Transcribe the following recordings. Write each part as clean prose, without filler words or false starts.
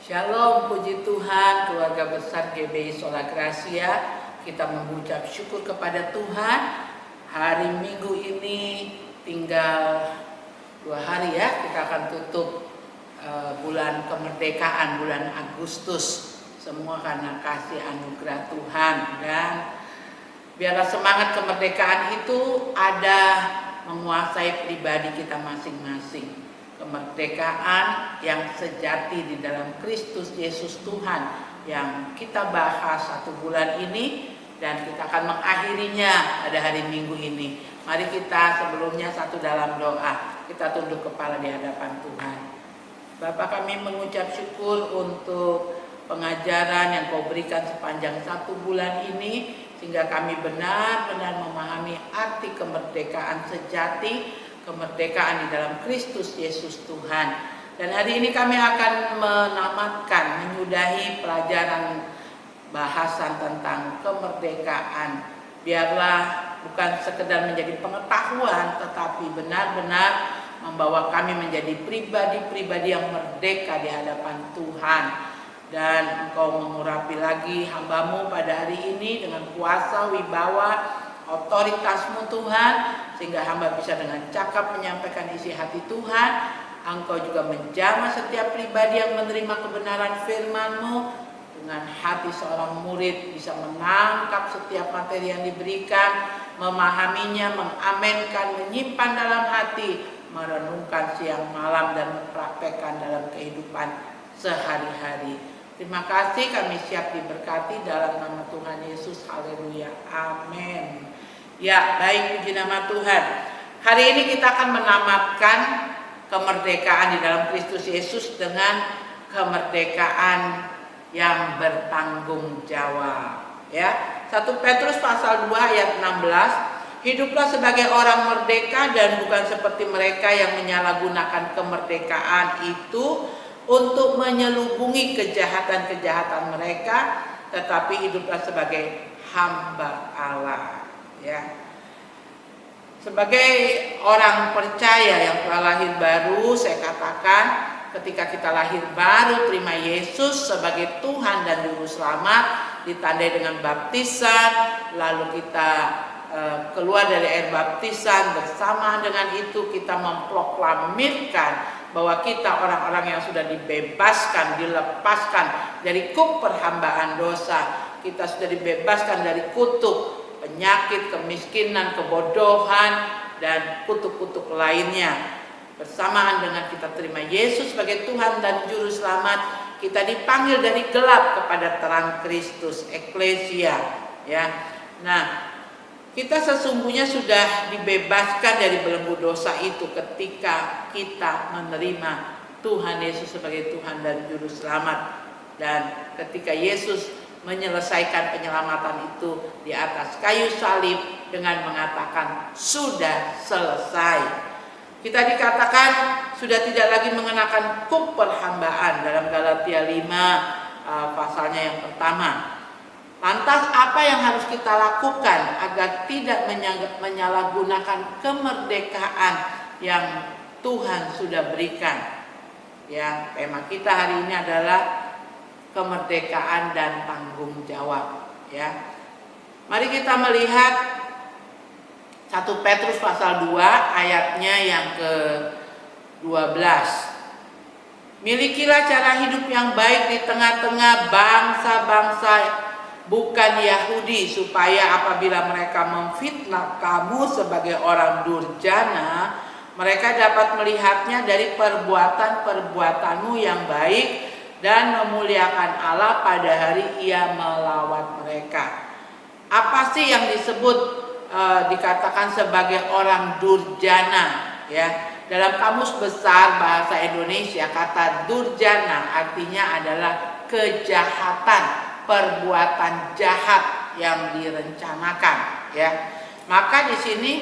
Shalom, puji Tuhan, keluarga besar GBI Sola Gracia. Kita mengucap syukur kepada Tuhan. Hari Minggu ini tinggal 2 hari ya, kita akan tutup bulan kemerdekaan, bulan Agustus. Semua karena kasih anugerah Tuhan. Dan biarlah semangat kemerdekaan itu ada menguasai pribadi kita masing-masing. Kemerdekaan yang sejati di dalam Kristus Yesus Tuhan yang kita bahas 1 bulan ini, dan kita akan mengakhirinya pada hari Minggu ini. Mari kita sebelumnya satu dalam doa, kita tunduk kepala di hadapan Tuhan. Bapa, kami mengucap syukur untuk pengajaran yang Kau berikan sepanjang 1 bulan ini, sehingga kami benar-benar memahami arti kemerdekaan sejati, kemerdekaan di dalam Kristus Yesus Tuhan. Dan hari ini kami akan menamatkan, menyudahi pelajaran bahasan tentang kemerdekaan. Biarlah bukan sekedar menjadi pengetahuan, tetapi benar-benar membawa kami menjadi pribadi-pribadi yang merdeka di hadapan Tuhan. Dan Engkau mengurapi lagi hamba-Mu pada hari ini dengan kuasa, wibawa, otoritas-Mu Tuhan, sehingga hamba bisa dengan cakap menyampaikan isi hati Tuhan. Engkau juga menjamah setiap pribadi yang menerima kebenaran firman-Mu, dengan hati seorang murid bisa menangkap setiap materi yang diberikan, memahaminya, mengamenkan, menyimpan dalam hati, merenungkan siang malam, dan mempraktekkan dalam kehidupan sehari-hari. Terima kasih, kami siap diberkati dalam nama Tuhan Yesus. Haleluya, amin. Ya, baik, puji nama Tuhan. Hari ini kita akan menamatkan kemerdekaan di dalam Kristus Yesus dengan kemerdekaan yang bertanggung jawab. Ya, 1 Petrus pasal 2 ayat 16. Hiduplah sebagai orang merdeka dan bukan seperti mereka yang menyalahgunakan kemerdekaan itu untuk menyelubungi kejahatan-kejahatan mereka, tetapi hiduplah sebagai hamba Allah. Ya, sebagai orang percaya yang telah lahir baru, saya katakan ketika kita lahir baru, terima Yesus sebagai Tuhan dan Juru Selamat, ditandai dengan baptisan, lalu kita keluar dari air baptisan, bersamaan dengan itu kita memproklamirkan bahwa kita orang-orang yang sudah dibebaskan, dilepaskan dari kuk perhambaan dosa. Kita sudah dibebaskan dari kutuk penyakit, kemiskinan, kebodohan, dan kutuk-kutuk lainnya. Bersamaan dengan kita terima Yesus sebagai Tuhan dan Juru Selamat, kita dipanggil dari gelap kepada terang Kristus, eklesia. Ya, nah, kita sesungguhnya sudah dibebaskan dari belenggu dosa itu ketika kita menerima Tuhan Yesus sebagai Tuhan dan Juru Selamat. Dan ketika Yesus menyelesaikan penyelamatan itu di atas kayu salib dengan mengatakan sudah selesai. Kita dikatakan sudah tidak lagi mengenakan kuk perhambaan dalam Galatia 5 pasalnya yang pertama. Lantas apa yang harus kita lakukan agar tidak menyalahgunakan kemerdekaan yang Tuhan sudah berikan? Ya, tema kita hari ini adalah kemerdekaan dan tanggung jawab. Ya, mari kita melihat 1 Petrus pasal 2 ayatnya yang ke-12. Milikilah cara hidup yang baik di tengah-tengah bangsa-bangsa bukan Yahudi, supaya apabila mereka memfitnah kamu sebagai orang durjana, mereka dapat melihatnya dari perbuatan-perbuatanmu yang baik dan memuliakan Allah pada hari Ia melawat mereka. Apa sih yang disebut dikatakan sebagai orang durjana? Ya, dalam kamus besar bahasa Indonesia kata durjana artinya adalah kejahatan, perbuatan jahat yang direncanakan. Ya, maka di sini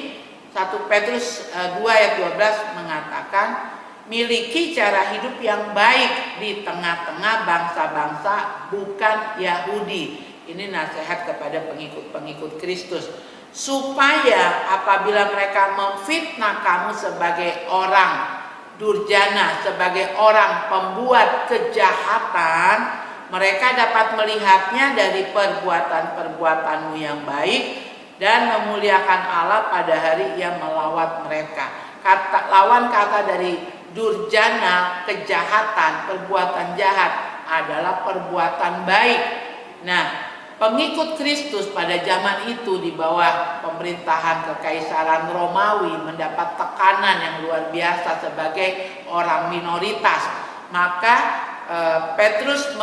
1 Petrus 2 ayat 12 mengatakan miliki cara hidup yang baik di tengah-tengah bangsa-bangsa bukan Yahudi. Ini nasihat kepada pengikut-pengikut Kristus, supaya apabila mereka memfitnah kamu sebagai orang durjana, sebagai orang pembuat kejahatan, mereka dapat melihatnya dari perbuatan-perbuatanmu yang baik dan memuliakan Allah pada hari Ia melawat mereka. Lawan kata dari durjana, kejahatan, perbuatan jahat adalah perbuatan baik. Nah, pengikut Kristus pada zaman itu di bawah pemerintahan Kekaisaran Romawi mendapat tekanan yang luar biasa sebagai orang minoritas. Maka Petrus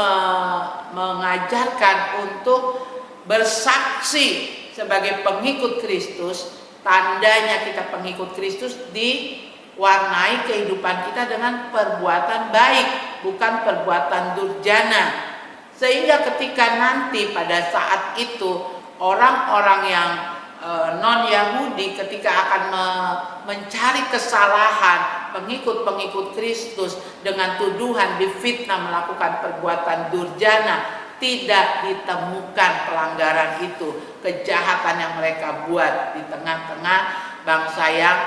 mengajarkan untuk bersaksi sebagai pengikut Kristus. Tandanya kita pengikut Kristus diwarnai kehidupan kita dengan perbuatan baik, bukan perbuatan durjana. Sehingga ketika nanti pada saat itu orang-orang yang non-Yahudi ketika akan mencari kesalahan pengikut-pengikut Kristus dengan tuduhan difitnah melakukan perbuatan durjana, tidak ditemukan pelanggaran itu, kejahatan yang mereka buat di tengah-tengah bangsa yang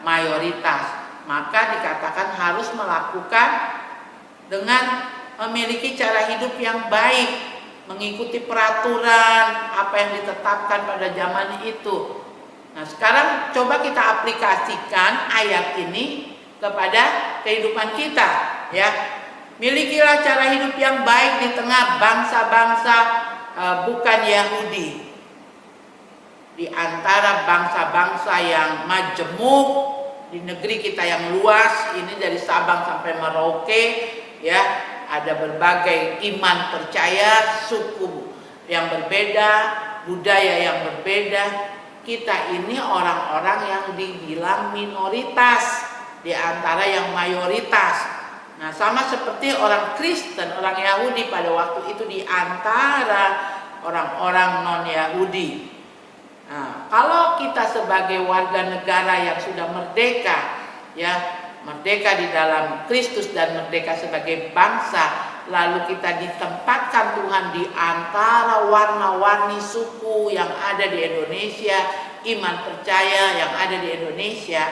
mayoritas. Maka dikatakan harus melakukan dengan memiliki cara hidup yang baik, mengikuti peraturan apa yang ditetapkan pada zaman itu. Nah, sekarang coba kita aplikasikan ayat ini kepada kehidupan kita, ya. Milikilah cara hidup yang baik di tengah bangsa-bangsa bukan Yahudi. Di antara bangsa-bangsa yang majemuk di negeri kita yang luas ini, dari Sabang sampai Merauke, ya, ada berbagai iman percaya, suku yang berbeda, budaya yang berbeda. Kita ini orang-orang yang dibilang minoritas di antara yang mayoritas. Nah, sama seperti orang Kristen, orang Yahudi pada waktu itu di antara orang-orang non-Yahudi. Nah, kalau kita sebagai warga negara yang sudah merdeka, ya, merdeka di dalam Kristus dan merdeka sebagai bangsa, lalu kita ditempatkan Tuhan di antara warna-warni suku yang ada di Indonesia, iman percaya yang ada di Indonesia,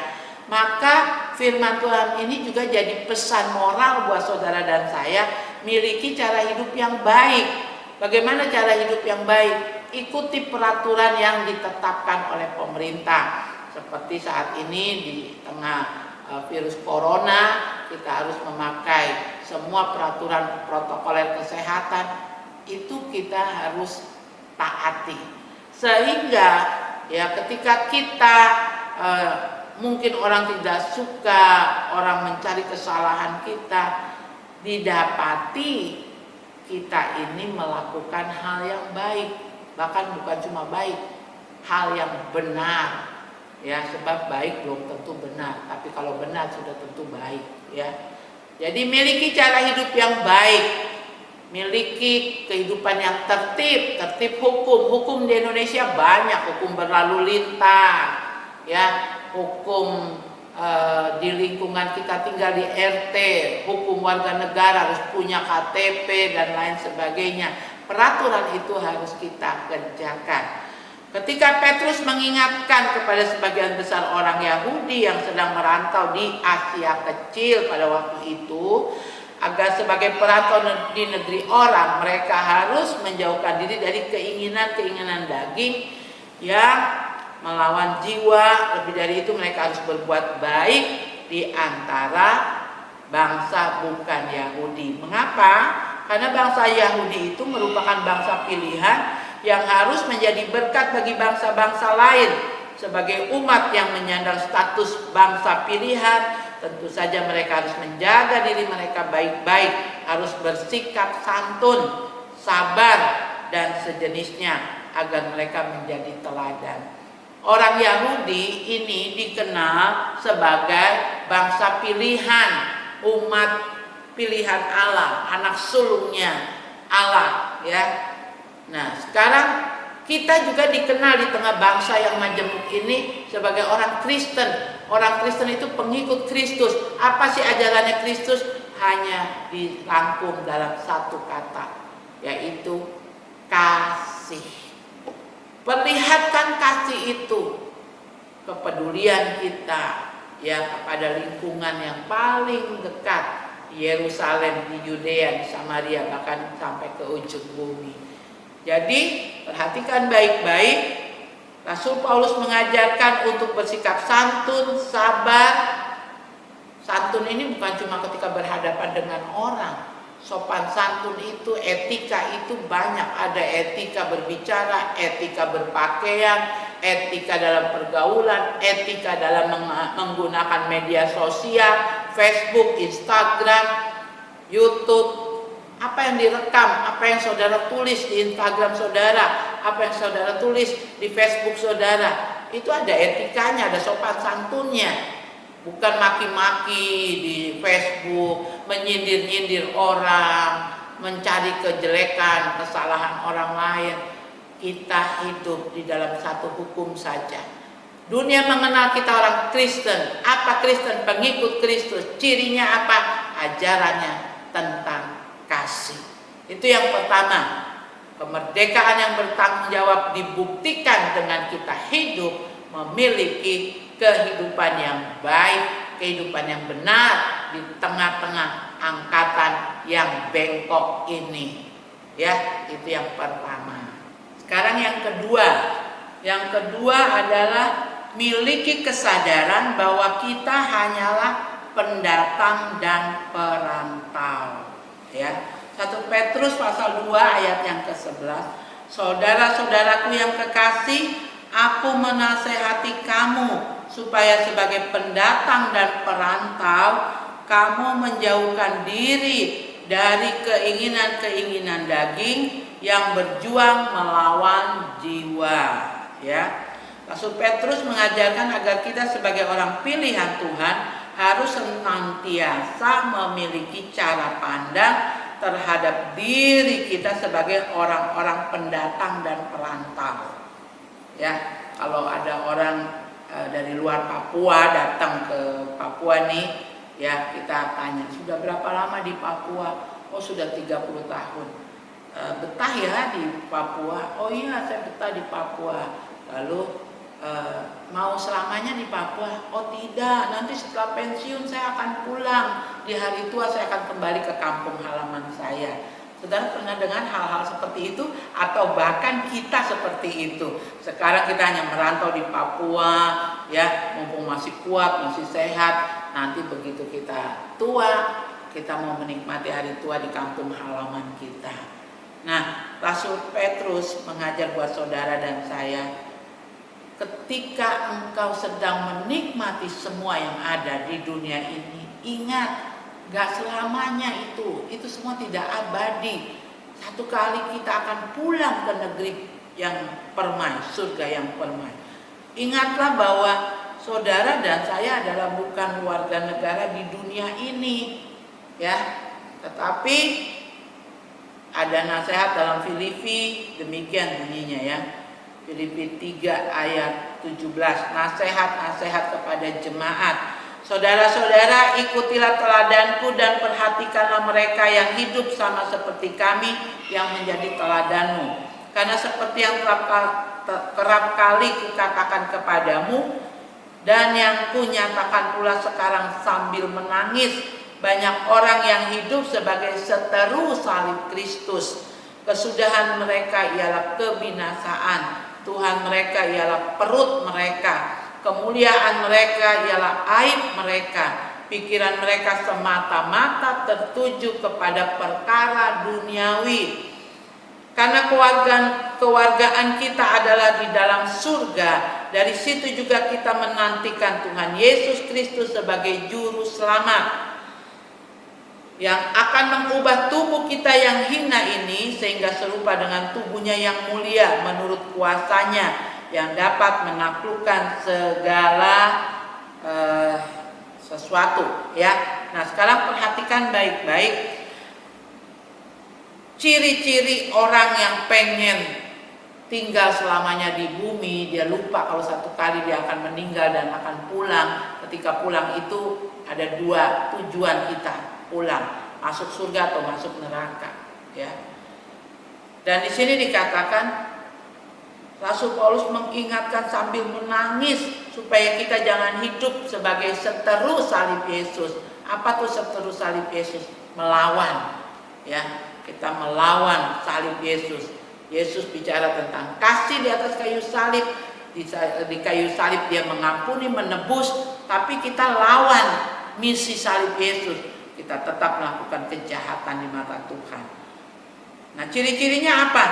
maka firman Tuhan ini juga jadi pesan moral buat saudara dan saya, miliki cara hidup yang baik. Bagaimana cara hidup yang baik? Ikuti peraturan yang ditetapkan oleh pemerintah. Seperti saat ini di tengah virus corona, kita harus memakai semua peraturan protokoler kesehatan, itu kita harus taati. Sehingga ya ketika kita mungkin orang tidak suka, orang mencari kesalahan kita, didapati kita ini melakukan hal yang baik, bahkan bukan cuma baik, hal yang benar. Ya, sebab baik belum tentu benar, tapi kalau benar sudah tentu baik, ya. Jadi miliki cara hidup yang baik, miliki kehidupan yang tertib, tertib hukum. Hukum di Indonesia banyak, hukum berlalu lintas, ya, hukum di lingkungan kita tinggal di RT, hukum warga negara harus punya KTP dan lain sebagainya. Peraturan itu harus kita kerjakan. Ketika Petrus mengingatkan kepada sebagian besar orang Yahudi yang sedang merantau di Asia Kecil pada waktu itu, agar sebagai perantau di negeri orang, mereka harus menjauhkan diri dari keinginan-keinginan daging yang melawan jiwa. Lebih dari itu, mereka harus berbuat baik di antara bangsa bukan Yahudi. Mengapa? Karena bangsa Yahudi itu merupakan bangsa pilihan yang harus menjadi berkat bagi bangsa-bangsa lain. Sebagai umat yang menyandang status bangsa pilihan, tentu saja mereka harus menjaga diri mereka baik-baik, harus bersikap santun, sabar, dan sejenisnya agar mereka menjadi teladan. Orang Yahudi ini dikenal sebagai bangsa pilihan, umat pilihan Allah, anak sulungnya Allah, ya. Nah, sekarang kita juga dikenal di tengah bangsa yang majemuk ini sebagai orang Kristen. Orang Kristen itu pengikut Kristus. Apa sih ajarannya Kristus? Hanya dirangkum dalam satu kata, yaitu kasih. Perlihatkan kasih itu, kepedulian kita, ya kepada lingkungan yang paling dekat, di Yerusalem, di Yudea, di Samaria, bahkan sampai ke ujung bumi. Jadi perhatikan baik-baik, Rasul Paulus mengajarkan untuk bersikap santun, sabar. Santun ini bukan cuma ketika berhadapan dengan orang. Sopan santun itu, etika itu banyak. Ada etika berbicara, etika berpakaian, etika dalam pergaulan, etika dalam menggunakan media sosial, Facebook, Instagram, YouTube. Apa yang direkam, apa yang saudara tulis di Instagram saudara, apa yang saudara tulis di Facebook saudara, itu ada etikanya, ada sopan santunnya. Bukan maki-maki di Facebook, menyindir-nyindir orang, mencari kejelekan, kesalahan orang lain. Kita hidup di dalam satu hukum saja. Dunia mengenal kita orang Kristen. Apa Kristen? Pengikut Kristus. Cirinya apa? Ajarannya tentang kasih. Itu yang pertama. Kemerdekaan yang bertanggung jawab dibuktikan dengan kita hidup memiliki kehidupan yang baik, kehidupan yang benar di tengah-tengah angkatan yang bengkok ini. Ya, itu yang pertama. Sekarang yang kedua. Yang kedua adalah miliki kesadaran bahwa kita hanyalah pendatang dan perantau. Ya. 1 Petrus pasal 2 ayat yang ke-11. Saudara-saudaraku yang kekasih, aku menasehati kamu supaya sebagai pendatang dan perantau kamu menjauhkan diri dari keinginan-keinginan daging yang berjuang melawan jiwa. Ya, Rasul Petrus mengajarkan agar kita sebagai orang pilihan Tuhan harus senantiasa memiliki cara pandang terhadap diri kita sebagai orang-orang pendatang dan perantau. Ya, kalau ada orang dari luar Papua datang ke Papua nih, ya kita tanya, sudah berapa lama di Papua? Oh sudah 30 tahun. Betah ya di Papua? Oh iya saya betah di Papua. Lalu mau selamanya di Papua? Oh tidak, nanti setelah pensiun saya akan pulang. Di hari tua saya akan kembali ke kampung halaman saya. Saudara pernah dengar hal-hal seperti itu? Atau bahkan kita seperti itu. Sekarang kita hanya merantau di Papua, ya, mumpung masih kuat, masih sehat. Nanti begitu kita tua, kita mau menikmati hari tua di kampung halaman kita. Nah, Rasul Petrus mengajar buat saudara dan saya, ketika engkau sedang menikmati semua yang ada di dunia ini, ingat, gak selamanya itu semua tidak abadi. Satu kali kita akan pulang ke negeri yang permai, surga yang permai. Ingatlah bahwa saudara dan saya adalah bukan warga negara di dunia ini, ya. Tetapi ada nasihat dalam Filipi, demikian bunyinya ya. Filipi 3 ayat 17, nasihat-nasihat kepada jemaat. Saudara-saudara, ikutilah teladanku dan perhatikanlah mereka yang hidup sama seperti kami yang menjadi teladanmu. Karena seperti yang kerap kali kukatakan kepadamu dan yang kunyatakan pula sekarang sambil menangis, banyak orang yang hidup sebagai seteru salib Kristus. Kesudahan mereka ialah kebinasaan, Tuhan mereka ialah perut mereka, kemuliaan mereka ialah aib mereka, pikiran mereka semata-mata tertuju kepada perkara duniawi. Karena kewargaan kita adalah di dalam surga, dari situ juga kita menantikan Tuhan Yesus Kristus sebagai juru selamat, yang akan mengubah tubuh kita yang hina ini sehingga serupa dengan tubuhnya yang mulia menurut kuasanya yang dapat menaklukkan segala sesuatu, ya. Nah, sekarang perhatikan baik-baik ciri-ciri orang yang pengen tinggal selamanya di bumi. Dia lupa kalau satu kali dia akan meninggal dan akan pulang. Ketika pulang itu ada dua tujuan kita pulang, masuk surga atau masuk neraka, ya. Dan di sini dikatakan Rasul Paulus mengingatkan sambil menangis supaya kita jangan hidup sebagai seteru salib Yesus. Apa tuh seteru salib Yesus? Melawan, ya. Kita melawan salib Yesus. Yesus bicara tentang kasih di atas kayu salib. Di kayu salib dia mengampuni, menebus, tapi kita lawan misi salib Yesus. Kita tetap melakukan kejahatan di mata Tuhan. Nah, ciri-cirinya apa?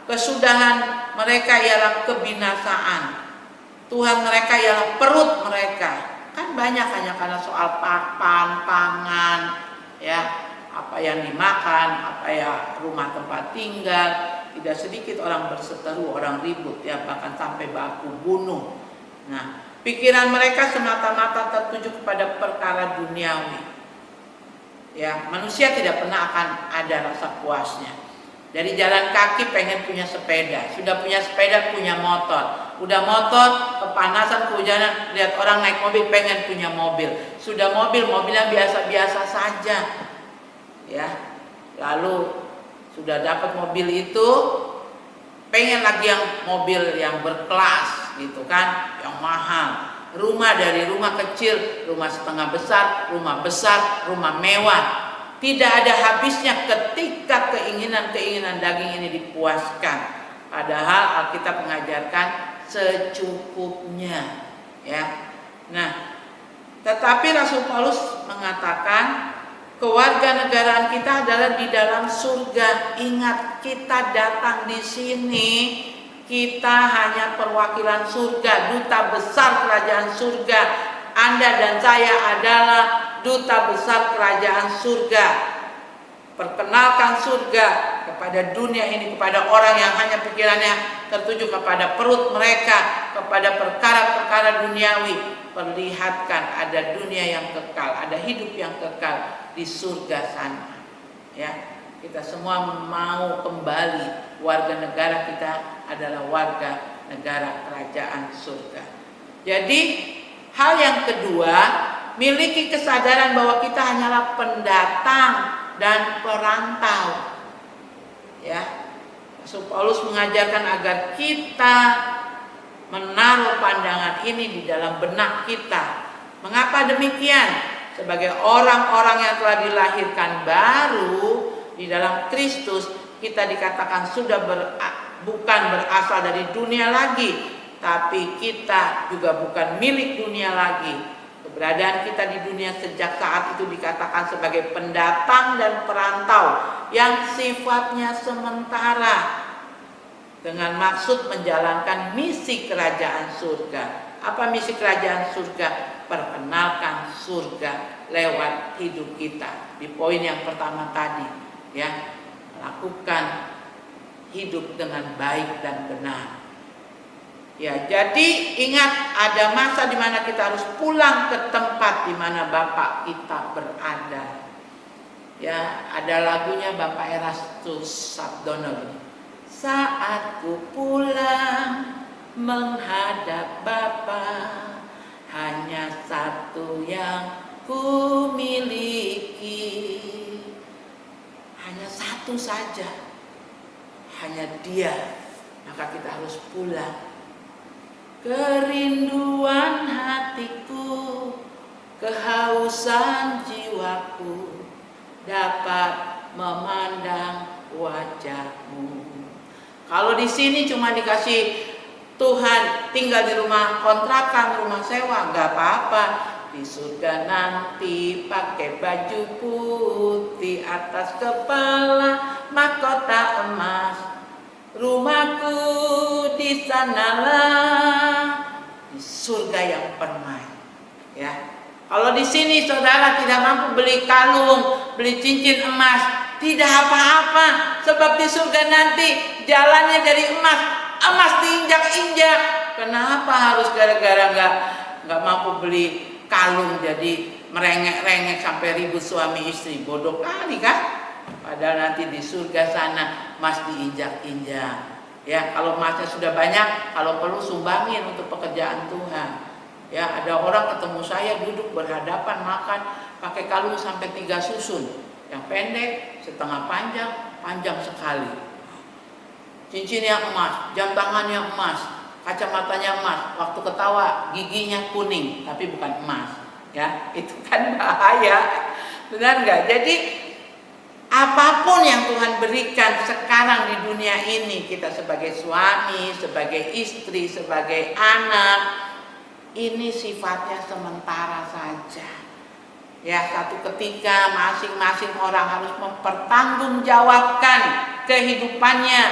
Kesudahan mereka ialah kebinasaan. Tuhan mereka ialah perut mereka. Kan banyak hanya karena soal pangan, ya, apa yang dimakan, apa ya rumah tempat tinggal. Tidak sedikit orang berseteru, orang ribut, ya, bahkan sampai baku bunuh. Nah, pikiran mereka semata-mata tertuju kepada perkara duniawi. Ya, manusia tidak pernah akan ada rasa puasnya. Dari jalan kaki pengen punya sepeda, sudah punya sepeda punya motor, udah motor kepanasan kehujanan lihat orang naik mobil pengen punya mobil, sudah mobilnya biasa-biasa saja, ya. Lalu sudah dapat mobil itu pengen lagi yang mobil yang berkelas gitu kan, yang mahal. Rumah dari rumah kecil, rumah setengah besar, rumah besar, rumah mewah. Tidak ada habisnya ketika keinginan-keinginan daging ini dipuaskan. Padahal Alkitab mengajarkan secukupnya, ya. Nah, tetapi Rasul Paulus mengatakan kewarganegaraan kita adalah di dalam surga. Ingat, kita datang di sini, kita hanya perwakilan surga, duta besar kerajaan surga. Anda dan saya adalah duta besar kerajaan surga. Perkenalkan surga kepada dunia ini, kepada orang yang hanya pikirannya tertuju kepada perut mereka, kepada perkara-perkara duniawi. Perlihatkan ada dunia yang kekal, ada hidup yang kekal di surga sana. Ya, kita semua mau kembali. Warga negara kita adalah warga negara kerajaan surga. Jadi hal yang kedua, miliki kesadaran bahwa kita hanyalah pendatang dan perantau. Ya, Rasul Paulus mengajarkan agar kita menaruh pandangan ini di dalam benak kita. Mengapa demikian? Sebagai orang-orang yang telah dilahirkan baru di dalam Kristus, kita dikatakan sudah bukan berasal dari dunia lagi, tapi kita juga bukan milik dunia lagi. Keberadaan kita di dunia sejak saat itu dikatakan sebagai pendatang dan perantau yang sifatnya sementara, dengan maksud menjalankan misi kerajaan surga. Apa misi kerajaan surga? Perkenalkan surga lewat hidup kita. Di poin yang pertama tadi, ya, lakukan hidup dengan baik dan benar. Ya, jadi ingat ada masa di mana kita harus pulang ke tempat di mana Bapak kita berada. Ya, ada lagunya Bapak Erastus Sabdono gini. Saat ku pulang menghadap Bapa, hanya satu yang ku miliki, hanya satu saja, hanya Dia. Maka kita harus pulang. Kerinduan hatiku, kehausan jiwaku, dapat memandang wajah-Mu. Kalau di sini cuma dikasih Tuhan tinggal di rumah kontrakan, rumah sewa, nggak apa-apa. Di surga nanti pakai baju putih, atas kepala mahkota emas. Rumahku di sanalah, di surga yang permai. Ya, kalau di sini saudara tidak mampu beli kalung, beli cincin emas, tidak apa-apa, sebab di surga nanti jalannya dari emas diinjak-injak. Kenapa harus gara-gara nggak mampu beli kalung jadi merengek-rengek sampai ribut suami istri? Bodoh kali kan? Padahal nanti di surga sana emas diinjak-injak. Ya, kalau emasnya sudah banyak, kalau perlu sumbangin untuk pekerjaan Tuhan. Ya, ada orang ketemu saya duduk berhadapan makan pakai kalung sampai 3 susun. Yang pendek, setengah panjang, panjang sekali. cincinnya emas, jam tangannya emas, kacamatanya emas, waktu ketawa giginya kuning tapi bukan emas, ya itu kan bahaya, benar nggak? Jadi apapun yang Tuhan berikan sekarang di dunia ini, kita sebagai suami, sebagai istri, sebagai anak, ini sifatnya sementara saja. Ya, satu ketika masing-masing orang harus mempertanggungjawabkan kehidupannya,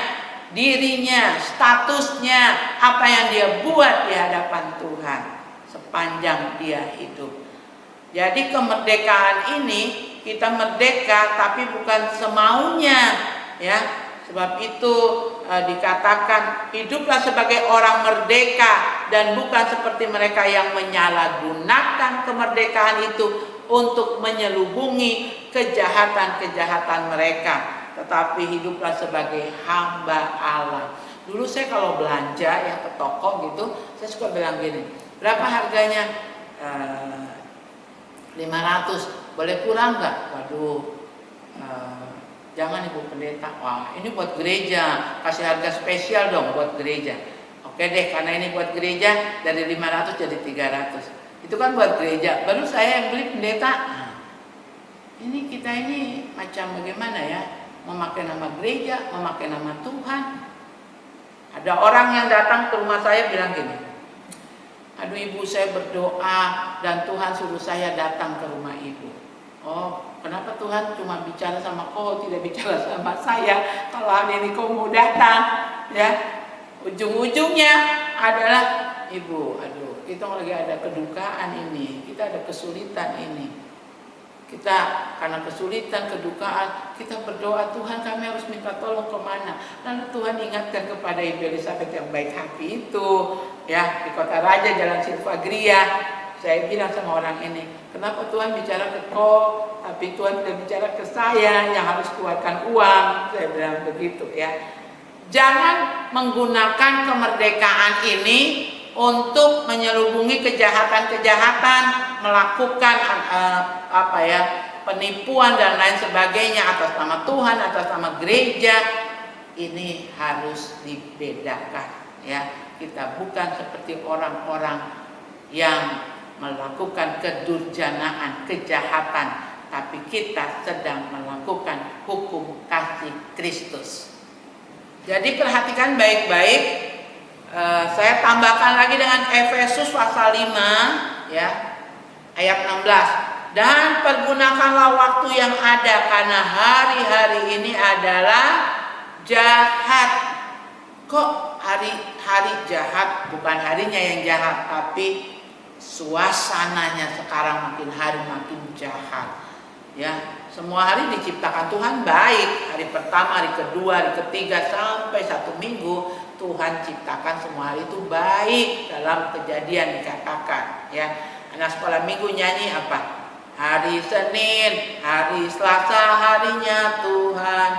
dirinya, statusnya, apa yang dia buat di hadapan Tuhan sepanjang dia hidup. Jadi kemerdekaan ini, kita merdeka tapi bukan semaunya, ya. Sebab itu dikatakan hiduplah sebagai orang merdeka dan bukan seperti mereka yang menyalahgunakan kemerdekaan itu untuk menyelubungi kejahatan-kejahatan mereka, tetapi hiduplah sebagai hamba Allah. Dulu saya kalau belanja ya ke toko gitu, saya suka bilang gini, berapa harganya? 500, boleh kurang nggak? Waduh, jangan Ibu Pendeta, wah ini buat gereja, kasih harga spesial dong buat gereja. Oke deh, karena ini buat gereja, dari 500 jadi 300. Itu kan buat gereja, baru saya yang beli pendeta. Nah, ini kita ini macam bagaimana ya, memakai nama gereja, memakai nama Tuhan. Ada orang yang datang ke rumah saya bilang gini, aduh Ibu, saya berdoa dan Tuhan suruh saya datang ke rumah Ibu. Oh, kenapa Tuhan cuma bicara sama kau, tidak bicara sama saya? Kalau hari ini kau mau datang, ya ujung-ujungnya adalah Ibu, aduh kita lagi ada kedukaan ini, kita ada kesulitan ini. Kita karena kesulitan, kedukaan, kita berdoa, Tuhan kami harus minta tolong kemana? Lalu Tuhan ingatkan kepada Ibu Elizabeth yang baik hati itu, ya di Kota Raja Jalan Silvagria. Saya bilang sama orang ini, kenapa Tuhan bicara ke kau, tapi Tuhan tidak bicara ke saya yang harus keluarkan uang? Saya bilang begitu, ya. Jangan menggunakan kemerdekaan ini untuk menyelubungi kejahatan-kejahatan, melakukan penipuan dan lain sebagainya atas nama Tuhan, atas nama gereja. Ini harus dibedakan, ya. Kita bukan seperti orang-orang yang melakukan kedurjanaan, kejahatan, tapi kita sedang melakukan hukum kasih Kristus. Jadi perhatikan baik-baik. Saya tambahkan lagi dengan Efesus pasal 5 ya, ayat 16. Dan pergunakanlah waktu yang ada, karena hari-hari ini adalah jahat. Kok hari-hari jahat? Bukan harinya yang jahat, tapi suasananya sekarang makin hari makin jahat. Ya, semua hari diciptakan Tuhan baik. Hari pertama, hari kedua, hari ketiga sampai 1 minggu Tuhan ciptakan semua hari itu baik. Dalam Kejadian dikatakan, ya. Anak sekolah minggu nyanyi apa? Hari Senin, hari Selasa harinya Tuhan.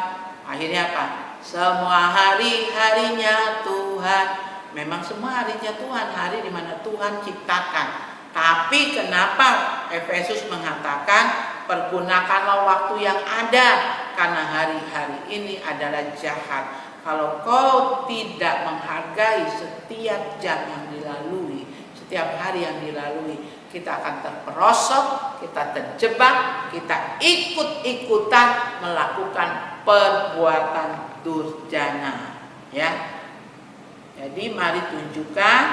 Akhirnya apa? Semua hari harinya Tuhan. Memang semua harinya Tuhan, hari di mana Tuhan ciptakan. Tapi kenapa Efesus mengatakan pergunakanlah waktu yang ada, karena hari-hari ini adalah jahat. Kalau kau tidak menghargai setiap jam yang dilalui, setiap hari yang dilalui, kita akan terperosok, kita terjebak, kita ikut-ikutan melakukan perbuatan durjana, ya. Jadi mari tunjukkan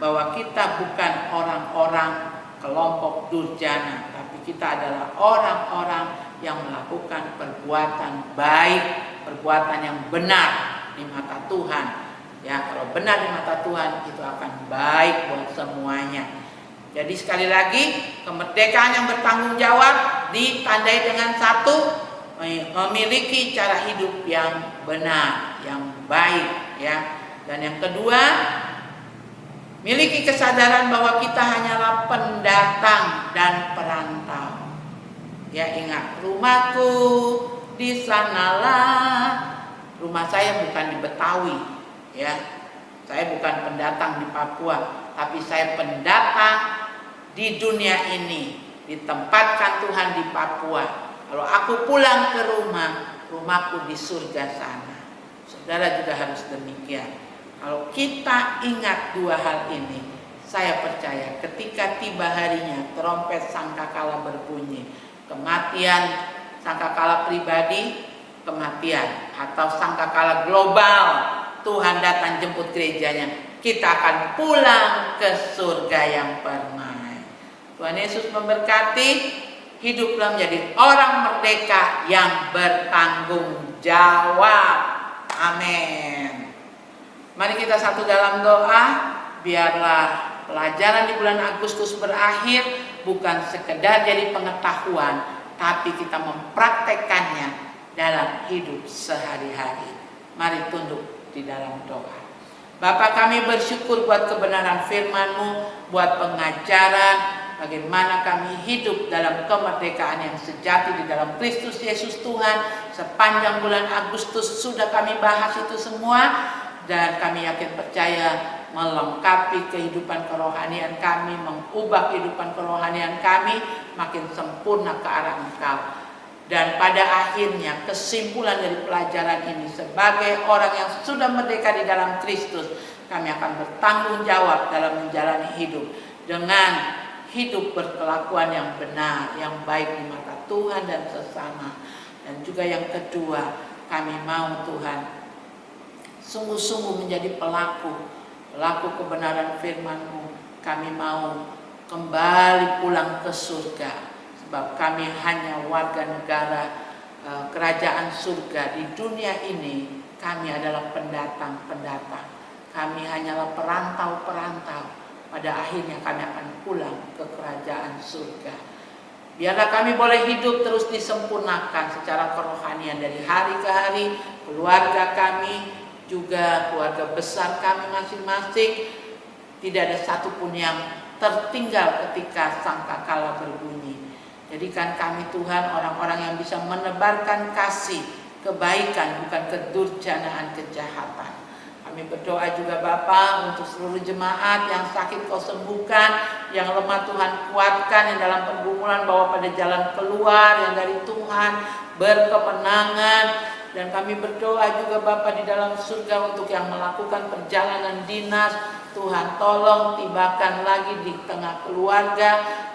bahwa kita bukan orang-orang kelompok durjana, tapi kita adalah orang-orang yang melakukan perbuatan baik, perbuatan yang benar di mata Tuhan. Ya, kalau benar di mata Tuhan itu akan baik buat semuanya. Jadi sekali lagi, kemerdekaan yang bertanggung jawab ditandai dengan satu, memiliki cara hidup yang benar, yang baik, ya. Dan yang kedua, miliki kesadaran bahwa kita hanyalah pendatang dan perantau. Ya, ingat, rumahku di sanalah. Rumah saya bukan di Betawi, ya. Saya bukan pendatang di Papua, tapi saya pendatang di dunia ini. Ditempatkan Tuhan di Papua. Kalau aku pulang ke rumah, rumahku di surga sana. Saudara juga harus demikian. Kalau kita ingat dua hal ini, saya percaya ketika tiba harinya trompet sangkakala berbunyi, kematian sangkakala pribadi, kematian atau sangkakala global, Tuhan datang jemput gerejanya, kita akan pulang ke surga yang permai. Tuhan Yesus memberkati. Hiduplah menjadi orang merdeka yang bertanggung jawab. Amin. Mari kita satu dalam doa. Biarlah pelajaran di bulan Agustus berakhir bukan sekedar jadi pengetahuan, tapi kita mempraktekkannya dalam hidup sehari-hari. Mari tunduk di dalam doa. Bapa, kami bersyukur buat kebenaran firman-Mu, buat pengajaran bagaimana kami hidup dalam kemerdekaan yang sejati di dalam Kristus Yesus Tuhan. Sepanjang bulan Agustus sudah kami bahas itu semua, dan kami yakin percaya melengkapi kehidupan kerohanian kami, mengubah kehidupan kerohanian kami makin sempurna ke arah Engkau. Dan pada akhirnya kesimpulan dari pelajaran ini, sebagai orang yang sudah merdeka di dalam Kristus, kami akan bertanggung jawab dalam menjalani hidup dengan hidup berkelakuan yang benar, yang baik di mata Tuhan dan sesama. Dan juga yang kedua, kami mau Tuhan sungguh-sungguh menjadi pelaku kebenaran firman-Mu. Kami mau kembali pulang ke surga, sebab kami hanya warga negara kerajaan surga. Di dunia ini kami adalah pendatang-pendatang, kami hanyalah perantau-perantau. Pada akhirnya kami akan pulang ke kerajaan surga. Biarlah kami boleh hidup terus disempurnakan secara kerohanian dari hari ke hari. Keluarga kami, juga keluarga besar kami masing-masing, tidak ada satupun yang tertinggal ketika sangkakala berbunyi. Jadikan kami Tuhan orang-orang yang bisa menebarkan kasih, kebaikan, bukan kedurjanaan, kejahatan. Kami berdoa juga Bapa untuk seluruh jemaat yang sakit Kau sembuhkan, yang lemah Tuhan kuatkan, yang dalam pergumulan bawa pada jalan keluar yang dari Tuhan, berkemenangan. Dan kami berdoa juga Bapa di dalam surga untuk yang melakukan perjalanan dinas, Tuhan tolong tibakan lagi di tengah keluarga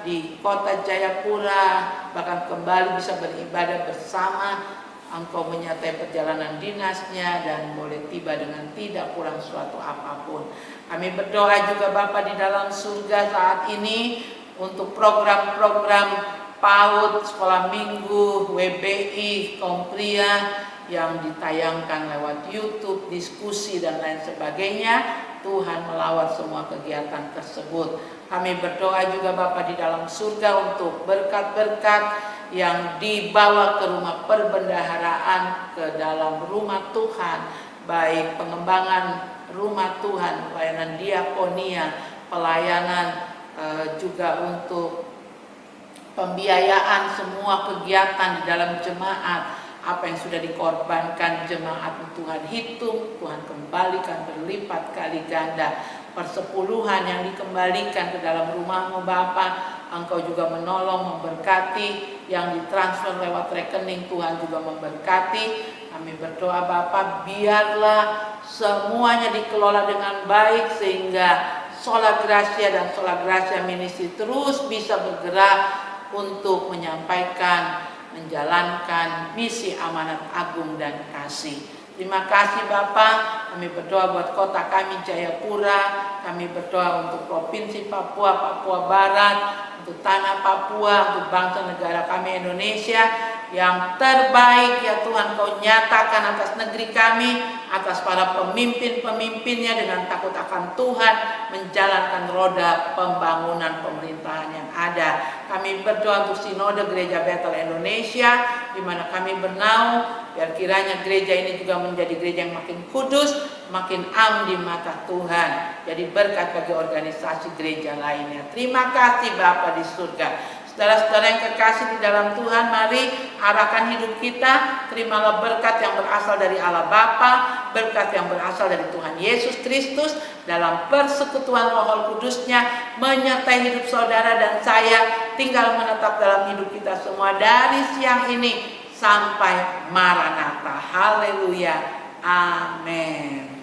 di kota Jayapura, bahkan kembali bisa beribadah bersama. Engkau menyertai perjalanan dinasnya dan boleh tiba dengan tidak kurang suatu apapun. Kami berdoa juga Bapa di dalam surga saat ini untuk program-program PAUD, sekolah minggu, WBI, kaum pria yang ditayangkan lewat YouTube, diskusi dan lain sebagainya. Tuhan melawat semua kegiatan tersebut. Kami berdoa juga Bapa di dalam surga untuk berkat-berkat yang dibawa ke rumah perbendaharaan, ke dalam rumah Tuhan, baik pengembangan rumah Tuhan, pelayanan diakonia, pelayanan juga untuk pembiayaan semua kegiatan di dalam jemaat. Apa yang sudah dikorbankan jemaat Tuhan hitung, Tuhan kembalikan berlipat kali ganda. Persepuluhan yang dikembalikan ke dalam rumah-Mu Bapa, Engkau juga menolong, memberkati, yang ditransfer lewat rekening Tuhan juga memberkati. Kami berdoa Bapa, biarlah semuanya dikelola dengan baik sehingga Sola Gracia dan Sola Gracia Ministry terus bisa bergerak untuk menyampaikan, menjalankan misi amanat agung dan kasih. Terima kasih Bapa, kami berdoa buat kota kami Jayapura, kami berdoa untuk Provinsi Papua, Papua Barat, untuk tanah Papua, untuk bangsa negara kami Indonesia. Yang terbaik ya Tuhan Kau nyatakan atas negeri kami, atas para pemimpin-pemimpinnya dengan takut akan Tuhan, menjalankan roda pembangunan pemerintahan yang ada. Kami berdoa untuk Sinode Gereja Bethel Indonesia, di mana kami bernaung, biar kiranya gereja ini juga menjadi gereja yang makin kudus, makin am di mata Tuhan, jadi berkat bagi organisasi gereja lainnya. Terima kasih Bapa di surga. Saudara-saudara yang kekasih di dalam Tuhan, mari arahkan hidup kita. Terimalah berkat yang berasal dari Allah Bapa, berkat yang berasal dari Tuhan Yesus Kristus, dalam persekutuan Roh Kudus-Nya menyertai hidup saudara dan saya, tinggal menetap dalam hidup kita semua dari siang ini sampai Maranatha. Haleluya. Amin.